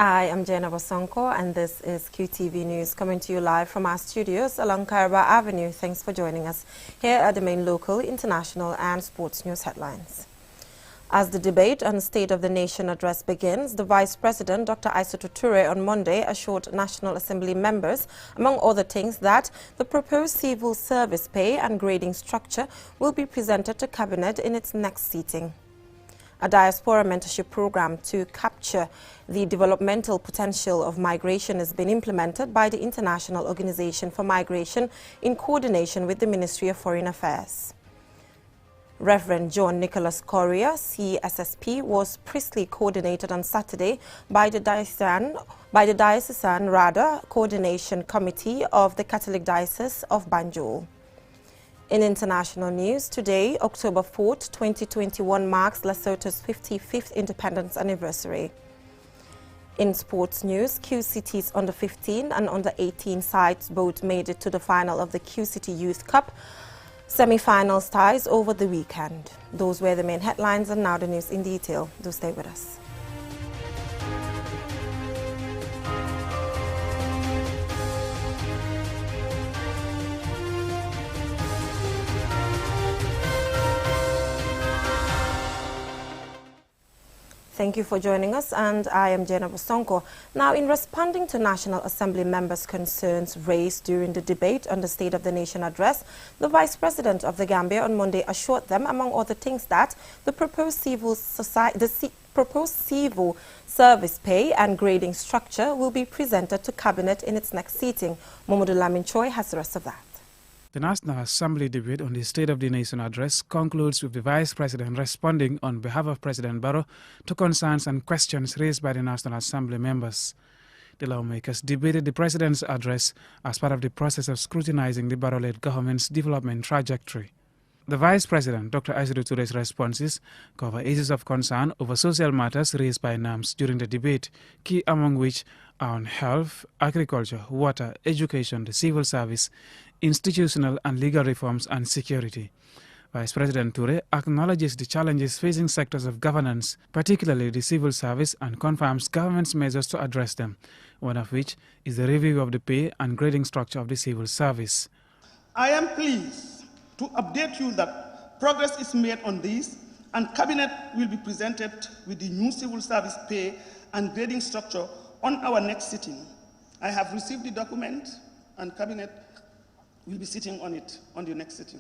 I am Jenna Bosonko, and this is QTV News coming to you live from our studios along Caraba Avenue. Thanks for joining us. Here are the main local, international and sports news headlines. As the debate on the State of the Nation address begins, the Vice President, Dr. Aissatou Touré, on Monday assured National Assembly members, among other things, that the proposed civil service pay and grading structure will be presented to Cabinet in its next sitting. A diaspora mentorship program to capture the developmental potential of migration has been implemented by the International Organization for Migration in coordination with the Ministry of Foreign Affairs. Reverend John Nicholas Correa, CSSP, was priestly coordinated on Saturday by the Diocesan Rada Coordination Committee of the Catholic Diocese of Banjul. In international news, today, October 4th, 2021, marks Lesotho's 55th independence anniversary. In sports news, QCT's under 15 and under 18 sides both made it to the final of the QCT Youth Cup semi-finals ties over the weekend. Those were the main headlines, and now the news in detail. Do stay with us. Thank you for joining us, and I am Jenna Bosonko. Now, in responding to National Assembly members' concerns raised during the debate on the State of the Nation address, the Vice President of the Gambia on Monday assured them, among other things, that the proposed civil service pay and grading structure will be presented to Cabinet in its next sitting. Momodu Lamin Choi has the rest of that. The National Assembly debate on the State of the Nation address concludes with the Vice President responding on behalf of President Barrow to concerns and questions raised by the National Assembly members. The lawmakers debated the President's address as part of the process of scrutinizing the Barrow-led government's development trajectory. The Vice President, Dr. Aissatou Touré's responses cover issues of concern over social matters raised by NAMS during the debate, key among which are on health, agriculture, water, education, the civil service, institutional and legal reforms, and security. Vice President Touré acknowledges the challenges facing sectors of governance, particularly the civil service, and confirms government's measures to address them, one of which is the review of the pay and grading structure of the civil service. I am pleased to update you that progress is made on this, and Cabinet will be presented with the new civil service pay and grading structure on our next sitting. I have received the document, and Cabinet will be sitting on it on the next sitting.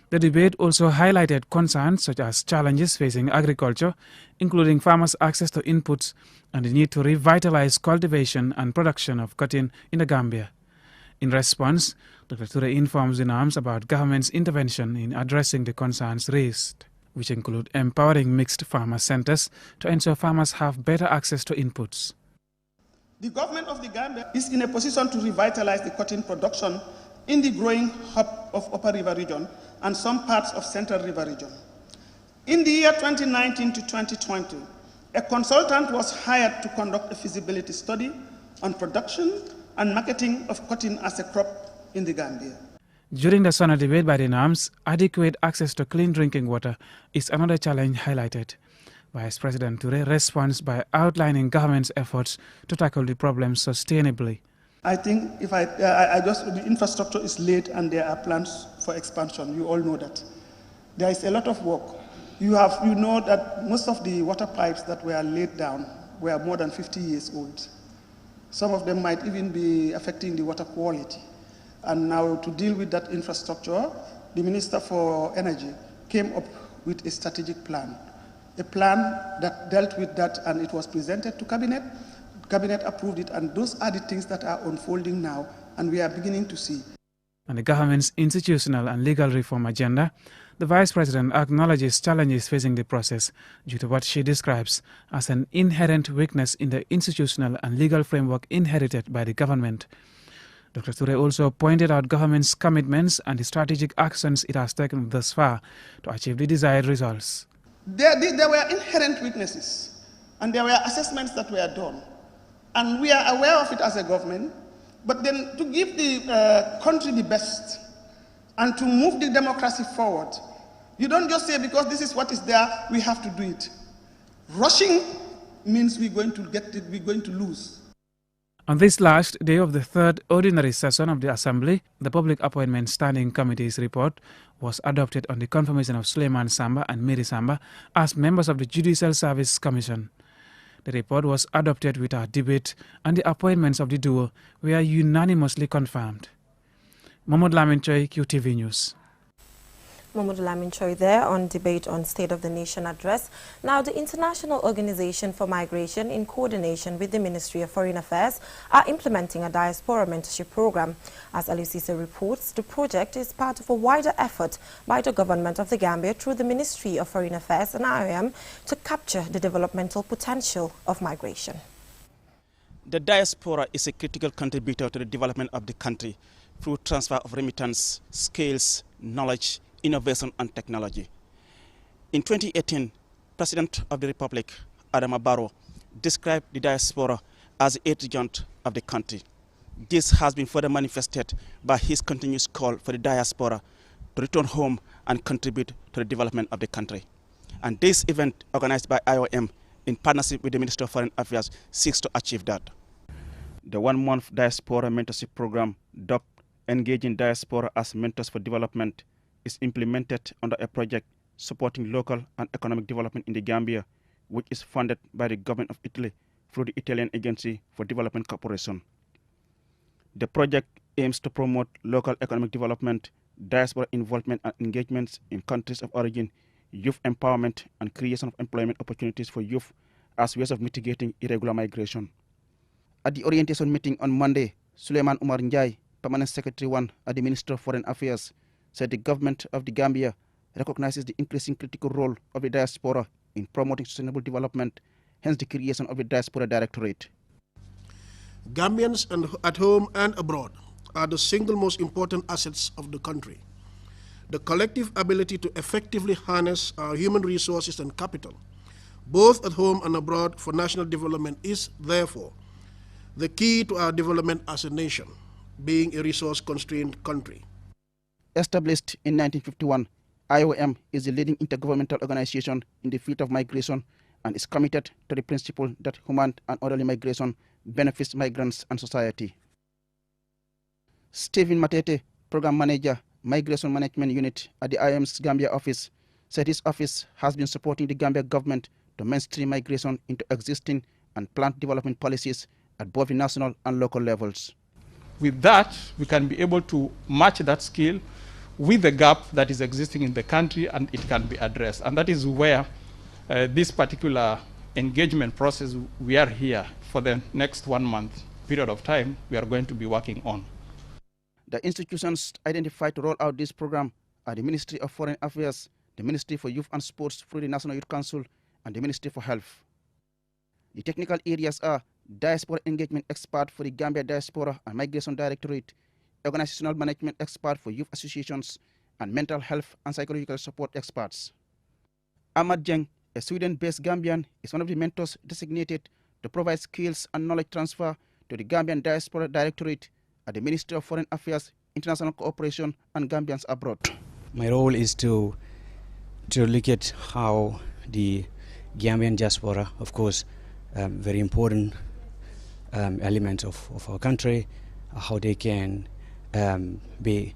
The debate also highlighted concerns such as challenges facing agriculture, including farmers' access to inputs and the need to revitalize cultivation and production of cotton in the Gambia. In response, Dr. Touré informs the NAMS about government's intervention in addressing the concerns raised, which include empowering mixed farmer centers to ensure farmers have better access to inputs. The government of the Gambia is in a position to revitalize the cotton production in the growing hub of Upper River region and some parts of Central River region. In the year 2019 to 2020, a consultant was hired to conduct a feasibility study on production and marketing of cotton as a crop in the Gambia. During the SONA debate by the NAMS, adequate access to clean drinking water is another challenge highlighted. Vice President Touré responds by outlining government's efforts to tackle the problem sustainably. I think the infrastructure is laid and there are plans for expansion. You all know that. There is a lot of work. You know that most of the water pipes that were laid down were more than 50 years old. Some of them might even be affecting the water quality. And now to deal with that infrastructure, the Minister for Energy came up with a strategic plan. A plan that dealt with that, and it was presented to Cabinet. Cabinet approved it, and those are the things that are unfolding now, and we are beginning to see. On the government's institutional and legal reform agenda, the Vice President acknowledges challenges facing the process due to what she describes as an inherent weakness in the institutional and legal framework inherited by the government. Dr. Touré also pointed out government's commitments and the strategic actions it has taken thus far to achieve the desired results. There were inherent weaknesses, and there were assessments that were done. And we are aware of it as a government, but then to give the country the best and to move the democracy forward, you don't just say because this is what is there, we have to do it. Rushing means we're going to lose. On this last day of the third ordinary session of the Assembly, the Public Appointment Standing Committee's report was adopted on the confirmation of Suleiman Samba and Mary Samba as members of the Judicial Service Commission. The report was adopted without debate, and the appointments of the duo were unanimously confirmed. Mohamed Lamin Choi, QTV News. Mohamed Lamin Choi there on debate on State of the Nation address. Now, the International Organization for Migration, in coordination with the Ministry of Foreign Affairs, are implementing a diaspora mentorship program. As Alucise reports, the project is part of a wider effort by the government of the Gambia through the Ministry of Foreign Affairs and IOM to capture the developmental potential of migration. The diaspora is a critical contributor to the development of the country through transfer of remittance, skills, knowledge, innovation and technology. In 2018, President of the Republic, Adama Barrow, described the diaspora as the eighth region of the country. This has been further manifested by his continuous call for the diaspora to return home and contribute to the development of the country. And this event, organized by IOM in partnership with the Ministry of Foreign Affairs, seeks to achieve that. The one-month diaspora mentorship program, dubbed Engaging Diaspora as Mentors for Development, is implemented under a project supporting local and economic development in the Gambia, which is funded by the government of Italy through the Italian Agency for Development Corporation. The project aims to promote local economic development, diaspora involvement and engagements in countries of origin, youth empowerment and creation of employment opportunities for youth as ways of mitigating irregular migration. At the orientation meeting on Monday, Suleiman Umar Njai, Permanent Secretary 1 at the Ministry of Foreign Affairs, said the government of the Gambia recognizes the increasing critical role of the diaspora in promoting sustainable development, hence the creation of the Diaspora Directorate. Gambians at home and abroad are the single most important assets of the country. The collective ability to effectively harness our human resources and capital, both at home and abroad, for national development is, therefore, the key to our development as a nation, being a resource-constrained country. Established in 1951, IOM is the leading intergovernmental organization in the field of migration and is committed to the principle that human and orderly migration benefits migrants and society. Stephen Matete, Program Manager, Migration Management Unit at the IOM's Gambia office, said his office has been supporting the Gambia government to mainstream migration into existing and planned development policies at both the national and local levels. With that, we can be able to match that skill with the gap that is existing in the country, and it can be addressed. And that is where this particular engagement process we are here for the next 1 month period of time we are going to be working on. The institutions identified to roll out this program are the Ministry of Foreign Affairs, the Ministry for Youth and Sports through the National Youth Council, and the Ministry for Health. The technical areas are Diaspora Engagement Expert for the Gambia Diaspora and Migration Directorate, Organizational Management Expert for Youth Associations, and Mental Health and Psychological Support Experts. Ahmad Jeng, a Sweden-based Gambian, is one of the mentors designated to provide skills and knowledge transfer to the Gambian Diaspora Directorate at the Ministry of Foreign Affairs, International Cooperation, and Gambians Abroad. My role is to look at how the Gambian diaspora, of course, very important element of our country, how they can be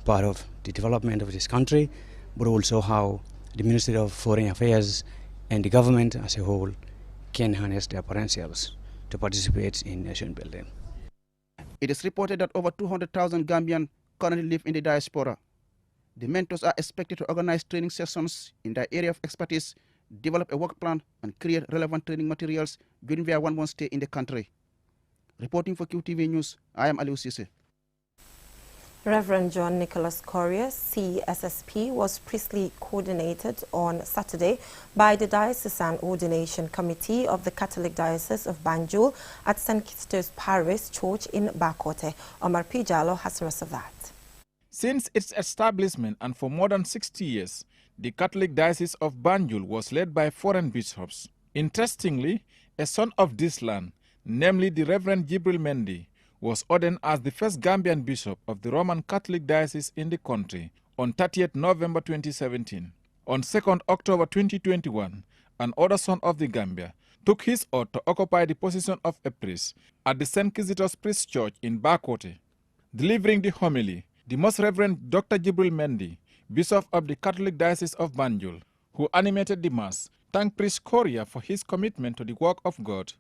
part of the development of this country, but also how the Ministry of Foreign Affairs and the government as a whole can harness their potentials to participate in nation building. It is reported that over 200,000 Gambians currently live in the diaspora. The mentors are expected to organize training sessions in their area of expertise, develop a work plan, and create relevant training materials during their 1 month stay in the country. Reporting for QTV News, I am Alucise. Reverend John Nicholas Corrier, CSSP, was priestly coordinated on Saturday by the Diocesan Ordination Committee of the Catholic Diocese of Banjul at St. Kitto's Parish Church in Bakote. Omar P. Jallo has the rest of that. Since its establishment and for more than 60 years, the Catholic Diocese of Banjul was led by foreign bishops. Interestingly, a son of this land, namely the Reverend Jibril Mendy, was ordained as the first Gambian bishop of the Roman Catholic Diocese in the country on 30th November 2017. On 2nd October 2021, an other son of the Gambia, took his oath to occupy the position of a priest at the St. Kizito's Priest Church in Bakote. Delivering the homily, the Most Reverend Dr. Jibril Mendy, Bishop of the Catholic Diocese of Banjul, who animated the Mass, thanked Priest Korea for his commitment to the work of God.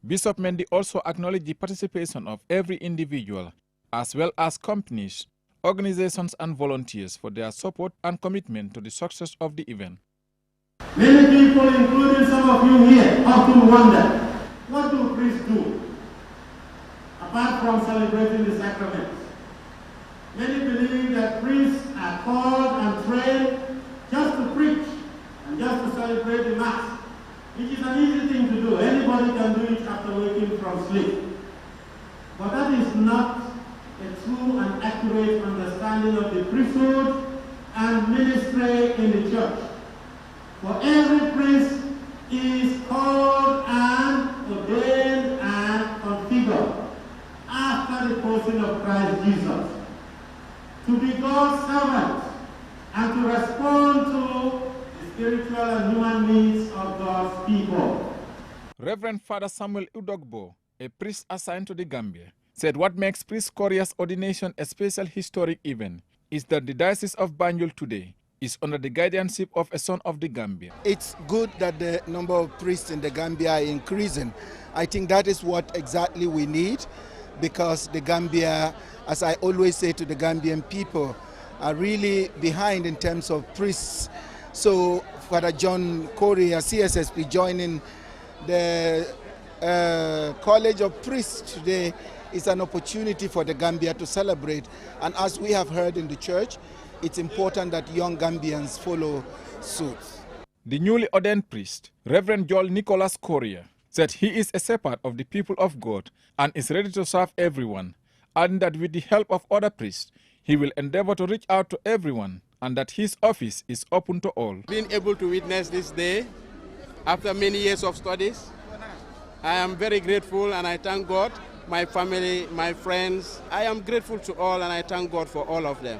Bishop Mendy also acknowledged the participation of every individual, as well as companies, organizations and volunteers for their support and commitment to the success of the event. Many people, including some of you here, often wonder, what do priests do apart from celebrating the sacraments? Many believe that priests are called and trained just to preach and just to celebrate the Mass, which is an easy thing to do. Anybody can do it after waking from sleep. But that is not a true and accurate understanding of the priesthood and ministry in the church. For every priest is called and ordained and configured after the person of Christ Jesus to be God's servant and to respond to the spiritual and human needs of God's people. Reverend Father Samuel Udogbo, a priest assigned to the Gambia, said what makes Priest Korea's ordination a special historic event is that the Diocese of Banjul today is under the guardianship of a son of the Gambia. It's good that the number of priests in the Gambia are increasing. I think that is what exactly we need, because the Gambia, as I always say to the Gambian people, are really behind in terms of priests. So Father John Korea, CSSP, joining the College of Priests today is an opportunity for the Gambia to celebrate. And as we have heard in the church, it's important that young Gambians follow suit. The newly ordained priest, Reverend Joel Nicholas Korea, said he is a shepherd of the people of God and is ready to serve everyone, adding that with the help of other priests, he will endeavor to reach out to everyone and that his office is open to all. Being able to witness this day after many years of studies, I am very grateful and I thank God, my family, my friends. I am grateful to all and I thank God for all of them.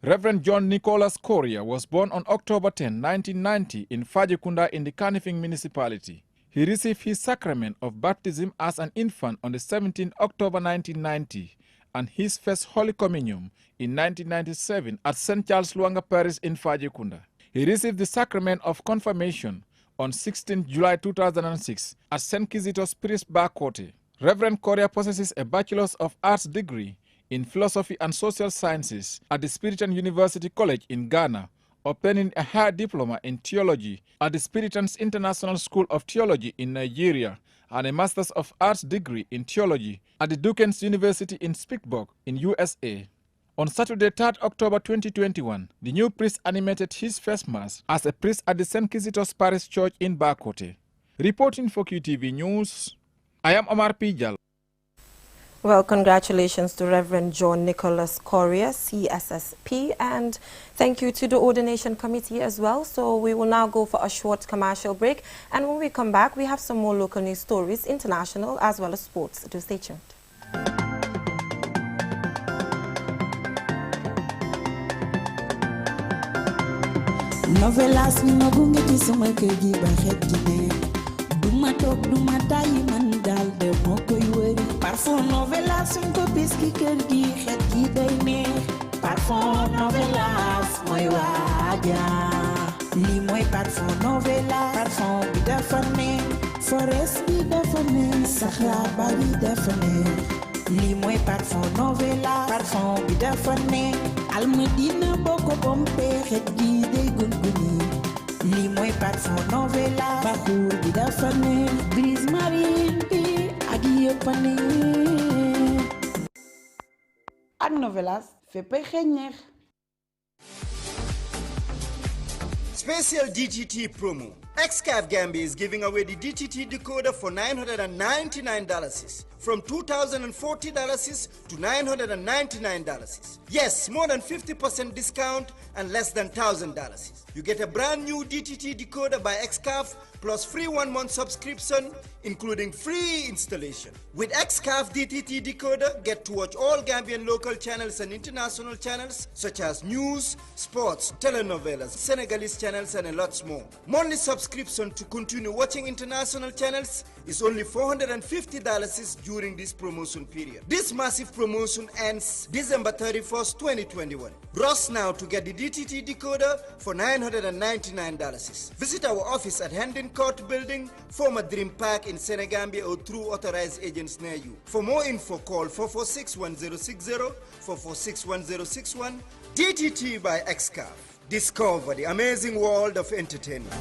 Reverend John Nicholas Korea was born on October 10, 1990 in Fajikunda in the Kanifing municipality. He received his sacrament of baptism as an infant on the 17th October 1990 and his first Holy Communion in 1997 at St. Charles Luanga Parish in Fajikunda. He received the sacrament of confirmation on 16 July 2006 at St. Kizito's Priest Bakote. Reverend Korea possesses a Bachelor's of Arts degree in Philosophy and Social Sciences at the Spiritan University College in Ghana, obtaining a higher diploma in theology at the Spiritans International School of Theology in Nigeria and a Master's of Arts degree in theology at the Duquesne University in Spitzburg in USA. On Saturday, 3rd October 2021, the new priest animated his first Mass as a priest at the St. Kizito's Parish Church in Bakote. Reporting for QTV News, I am Omar Pijal. Well, congratulations to Reverend John Nicholas Korea, CSSP, and thank you to the Ordination Committee as well. So we will now go for a short commercial break, and when we come back, we have some more local news stories, international as well as sports. Do stay tuned. Novelas no gunge ci sama kër gi ba xet gi ne duma toog duma tàyyi man daal de moo koy wëri parfum Novelas suñ ko bis ki kër gi xet gi day neex parfum Novelas mooy waaja lii mooy parfum Novelas parfum bi dafa neex forest bi dafa neex saxaar ba bi dafa neex lii mooy parfum Novelas parfum bi dafa neex Almadina boko pompe xet gi day gunguni lii mooy parfum Novelas Bakour bi dafa neex brise marine bi ak yëpp a neex ak Novelas féppay xeeñ neex. Special DTT promo. Xcav Gambia is giving away the DTT decoder for $999 from $2,040 to $999. Yes, more than 50% discount and less than $1,000. You get a brand new DTT decoder by Xcaf plus free 1-month subscription, including free installation. With Xcaf DTT decoder, get to watch all Gambian local channels and international channels such as news, sports, telenovelas, Senegalese channels, and a lot more. Monthly subscription to continue watching international channels is only $450 during this promotion period. This massive promotion ends December 31st, 2021. Rush now to get the DTT decoder for $999. Visit our office at Hendon Court Building, former Dream Park in Senegambia, or through authorized agents near you. For more info, call 446-1060, 446-1061. DTT by Xcaf. Discover the amazing world of entertainment.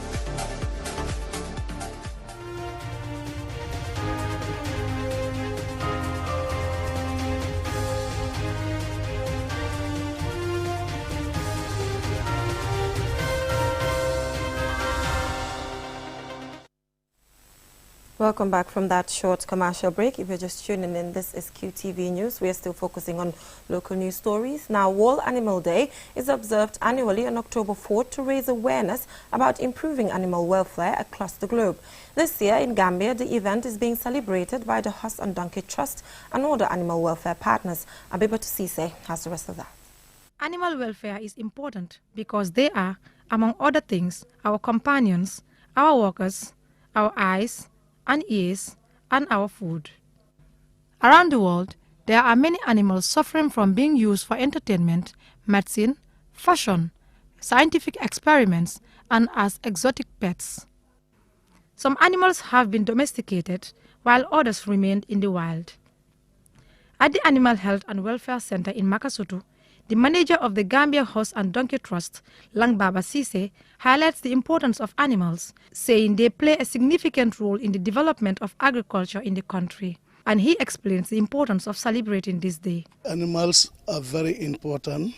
Welcome back from that short commercial break. If you're just tuning in, this is QTV News. We are still focusing on local news stories. Now, World Animal Day is observed annually on October 4th to raise awareness about improving animal welfare across the globe. This year in Gambia, the event is being celebrated by the Horse and Donkey Trust and other animal welfare partners. Abibatu Sise has the rest of that. Animal welfare is important because they are, among other things, our companions, our workers, our eyes and ears, and our food. Around the world, there are many animals suffering from being used for entertainment, medicine, fashion, scientific experiments, and as exotic pets. Some animals have been domesticated, while others remained in the wild. At the Animal Health and Welfare Center in Makasutu, the manager of the Gambia Horse and Donkey Trust, Lang Baba Sise, highlights the importance of animals, saying they play a significant role in the development of agriculture in the country. And he explains the importance of celebrating this day. Animals are very important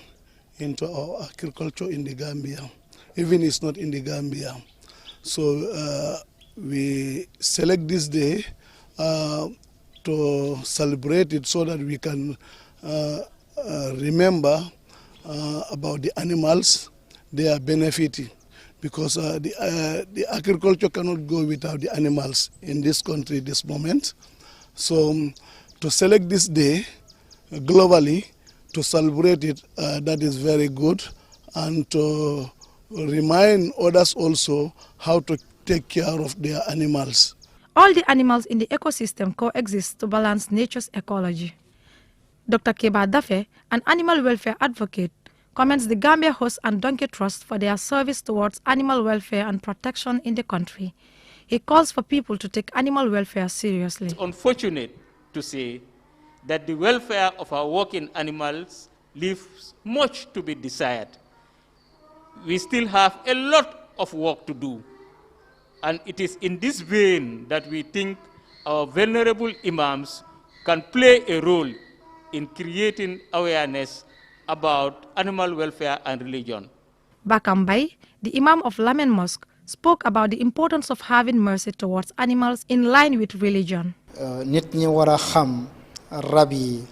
into our agriculture in the Gambia, even it's not in the Gambia. So we select this day to celebrate it so that we can remember about the animals, they are benefiting, because the agriculture cannot go without the animals in this country this moment. So to select this day globally, to celebrate it, that is very good, and to remind others also how to take care of their animals. All the animals in the ecosystem coexist to balance nature's ecology. Dr. Keba Dafe, an animal welfare advocate, commends the Gambia Horse and Donkey Trust for their service towards animal welfare and protection in the country. He calls for people to take animal welfare seriously. It's unfortunate to say that the welfare of our working animals leaves much to be desired. We still have a lot of work to do. And it is in this vein that we think our venerable imams can play a role in creating awareness about animal welfare and religion. Bakambay, the Imam of Lamen Mosque, spoke about the importance of having mercy towards animals in line with religion. Nit ñi wara xam rab yi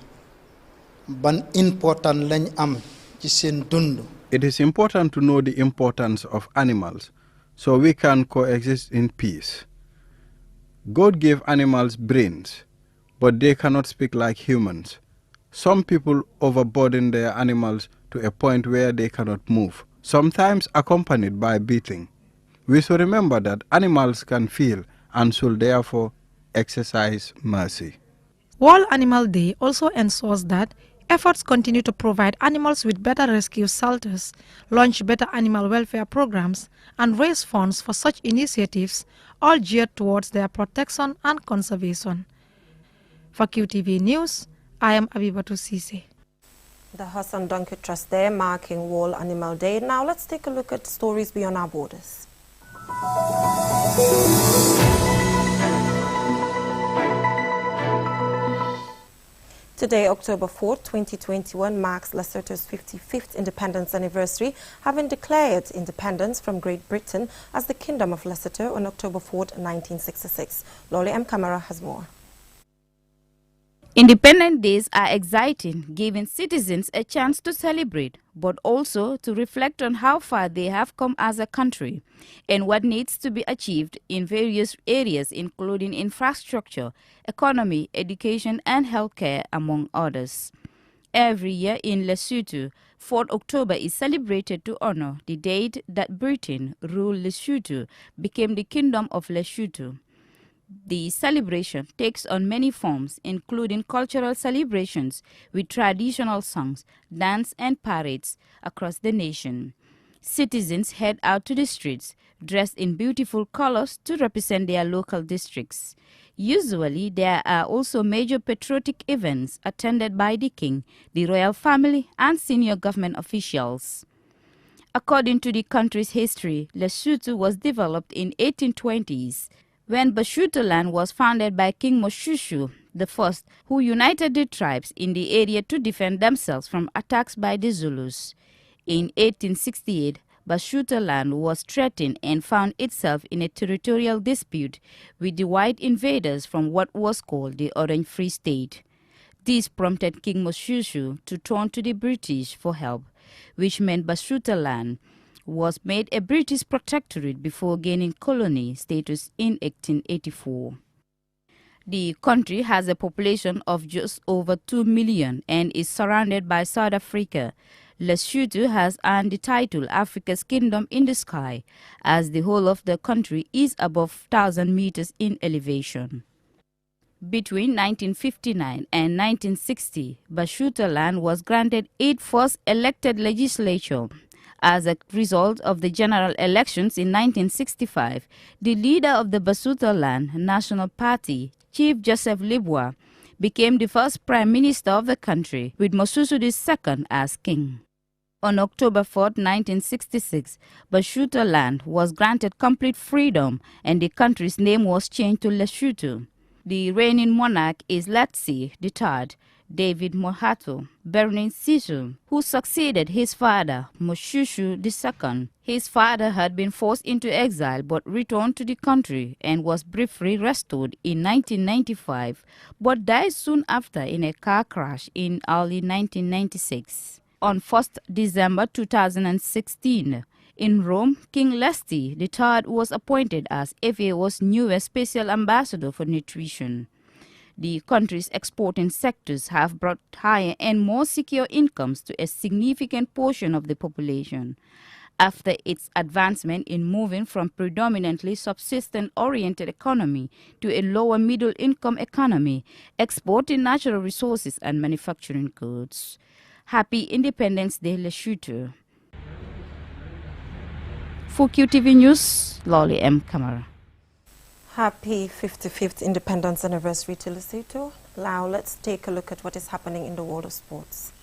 ban important lañ am ci seen dund. It is important to know the importance of animals so we can coexist in peace. God gave animals brains, but they cannot speak like humans. Some people overburden their animals to a point where they cannot move, sometimes accompanied by beating. We should remember that animals can feel and should therefore exercise mercy. World Animal Day also ensures that efforts continue to provide animals with better rescue shelters, launch better animal welfare programs, and raise funds for such initiatives, all geared towards their protection and conservation. For QTV News, I am Abibatu Sise. The Horse and Donkey Trust there marking World Animal Day. Now let's take a look at stories beyond our borders. Today, October 4th, 2021, marks Lesotho's 55th independence anniversary, having declared independence from Great Britain as the Kingdom of Lesotho on October 4th, 1966. Loli M. Kamara has more. Independence Days are exciting, giving citizens a chance to celebrate, but also to reflect on how far they have come as a country and what needs to be achieved in various areas, including infrastructure, economy, education, and healthcare, among others. Every year in Lesotho, 4th October is celebrated to honor the date that Britain ruled Lesotho, became the Kingdom of Lesotho. The celebration takes on many forms, including cultural celebrations with traditional songs, dance, and parades across the nation. Citizens head out to the streets, dressed in beautiful colors to represent their local districts. Usually, there are also major patriotic events attended by the king, the royal family, and senior government officials. According to the country's history, Lesotho was developed in 1820s. When Basotholand was founded by King Moshoeshoe I, who united the tribes in the area to defend themselves from attacks by the Zulus. In 1868, Basotholand was threatened and found itself in a territorial dispute with the white invaders from what was called the Orange Free State. This prompted King Moshoeshoe to turn to the British for help, which meant Basotholand was made a British protectorate before gaining colony status in 1884. The country has a population of just over 2 million and is surrounded by South Africa. Lesotho has earned the title Africa's Kingdom in the Sky, as the whole of the country is above 1,000 meters in elevation. Between 1959 and 1960, Basotholand was granted its first elected legislature. As a result of the general elections in 1965, the leader of the Basotholand National Party, Chief Joseph Libwa, became the first prime minister of the country, with Moshoeshoe II as king. On October 4, 1966, Basotholand was granted complete freedom and the country's name was changed to Lesotho. The reigning monarch is Letsie III, David Mohato Bernin Sisu, who succeeded his father, Moshoeshoe II. His father had been forced into exile but returned to the country and was briefly restored in 1995, but died soon after in a car crash in early 1996. On 1st December 2016, in Rome, King Letsie III was appointed as FAO's newest special ambassador for nutrition. The country's exporting sectors have brought higher and more secure incomes to a significant portion of the population. After its advancement in moving from predominantly subsistence-oriented economy to a lower middle-income economy, exporting natural resources and manufacturing goods. Happy Independence Day, Lesotho. For QTV News, Lolly M. Kamara. Happy 55th Independence Anniversary to Lesotho. Now let's take a look at what is happening in the world of sports.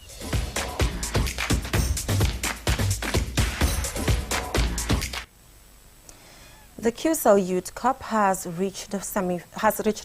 The QCell Youth Cup has reached the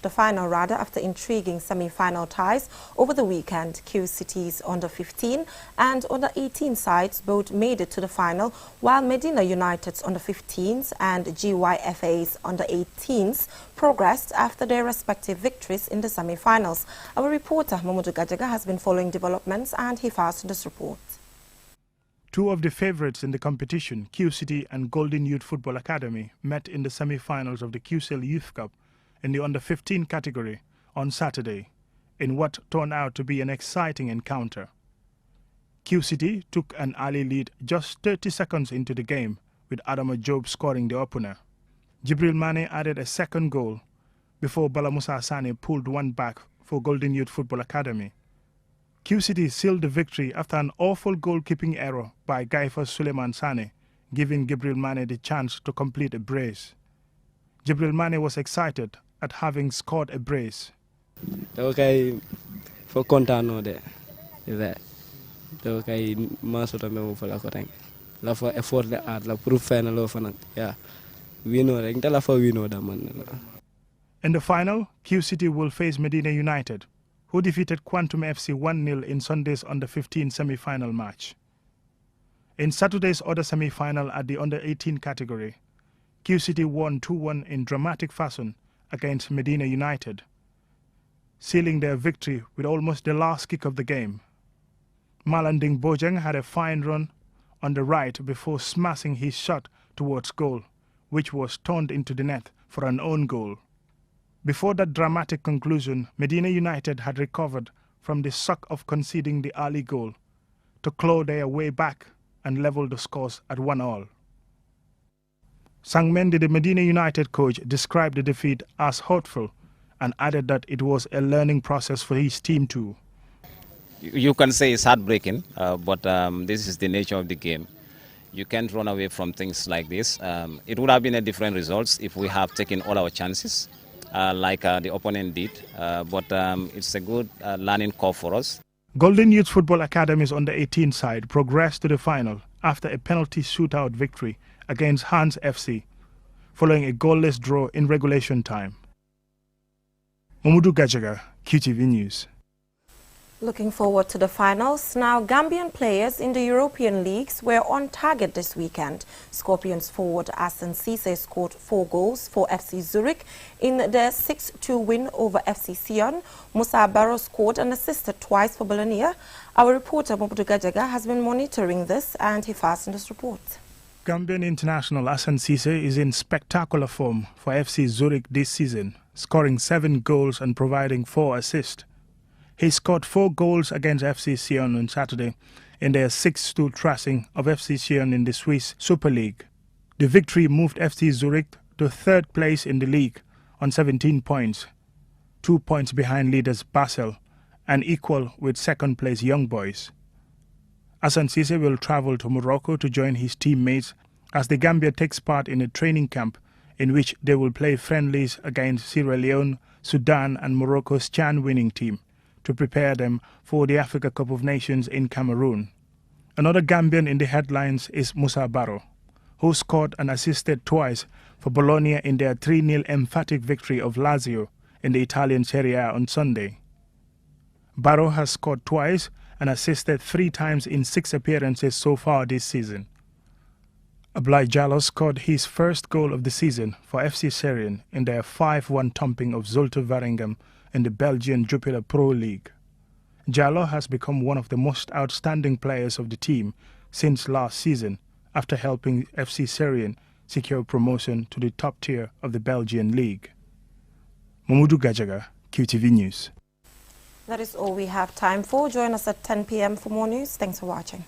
final after intriguing semi-final ties over the weekend. Q City's under-15 and under-18 sides both made it to the final, while Medina United's under-15s and GYFA's under-18s progressed after their respective victories in the semi-finals. Our reporter Mamadou Gajaga has been following developments and he files this report. Two of the favourites in the competition, Q City and Golden Youth Football Academy, met in the semi-finals of the QCell Youth Cup in the under-15 category on Saturday, in what turned out to be an exciting encounter. Q City took an early lead just 30 seconds into the game, with Adama Job scoring the opener. Jibril Mane added a second goal before Bala Musa Sane pulled one back for Golden Youth Football Academy. Q City sealed the victory after an awful goalkeeping error by Gaifas Suleiman Sane, giving Jibril Mane the chance to complete a brace. Jibril Mane was excited at having scored a brace. Okay, for contano de that. Okay, masota memo for la kotang. La for effort the art la proof final of an yeah. We know like la for we know that man. In the final, Q City will face Medina United, who defeated Quantum FC 1-0 in Sunday's under-15 semi-final match. In Saturday's other semi-final at the under-18 category, Q City won 2-1 in dramatic fashion against Medina United. sealing their victory with almost the last kick of the game. Malanding Bojang had a fine run on the right before smashing his shot towards goal, which was turned into the net for an own goal. Before that dramatic conclusion, Medina United had recovered from the shock of conceding the early goal to claw their way back and level the scores at 1-1. Sang Mendy, the Medina United coach, described the defeat as hurtful and added that it was a learning process for his team too. You can say it's heartbreaking, but this is the nature of the game. You can't run away from things like this. It would have been a different result if we have taken all our chances, like the opponent did, but it's a good learning curve for us. Golden Youth Football Academy's under-18 side progressed to the final after a penalty shootout victory against Hans FC, following a goalless draw in regulation time. Mamudu Gajaga, QTV News. Looking forward to the finals. Now, Gambian players in the European leagues were on target this weekend. Scorpions forward Asan Cisse scored 4 goals for FC Zurich in their 6-2 win over FC Sion. Musa Barrow scored and assisted twice for Bologna. Our reporter Mabudu Gajaga has been monitoring this and he fastened this report. Gambian international Asan Cisse is in spectacular form for FC Zurich this season, scoring 7 goals and providing 4 assists. He scored 4 goals against FC Sion on Saturday in their 6-2 thrashing of FC Sion in the Swiss Super League. The victory moved FC Zurich to 3rd place in the league on 17 points, 2 points behind leaders Basel and equal with 2nd place Young Boys. Asan Cisse will travel to Morocco to join his teammates as the Gambia takes part in a training camp in which they will play friendlies against Sierra Leone, Sudan and Morocco's CHAN winning team to prepare them for the Africa Cup of Nations in Cameroon. Another Gambian in the headlines is Musa Barrow, who scored and assisted twice for Bologna in their 3-0 emphatic victory of Lazio in the Italian Serie A on Sunday. Barrow has scored twice and assisted 3 times in 6 appearances so far this season. Ablai Jallo scored his first goal of the season for FC Serien in their 5-1 thumping of Zulte Waregem in the Belgian Jupiler Pro League. Jallo has become one of the most outstanding players of the team since last season after helping FC Serien secure promotion to the top tier of the Belgian League. Mamudu Gajaga, QTV News. That is all we have time for. Join us at 10 p.m. for more news. Thanks for watching.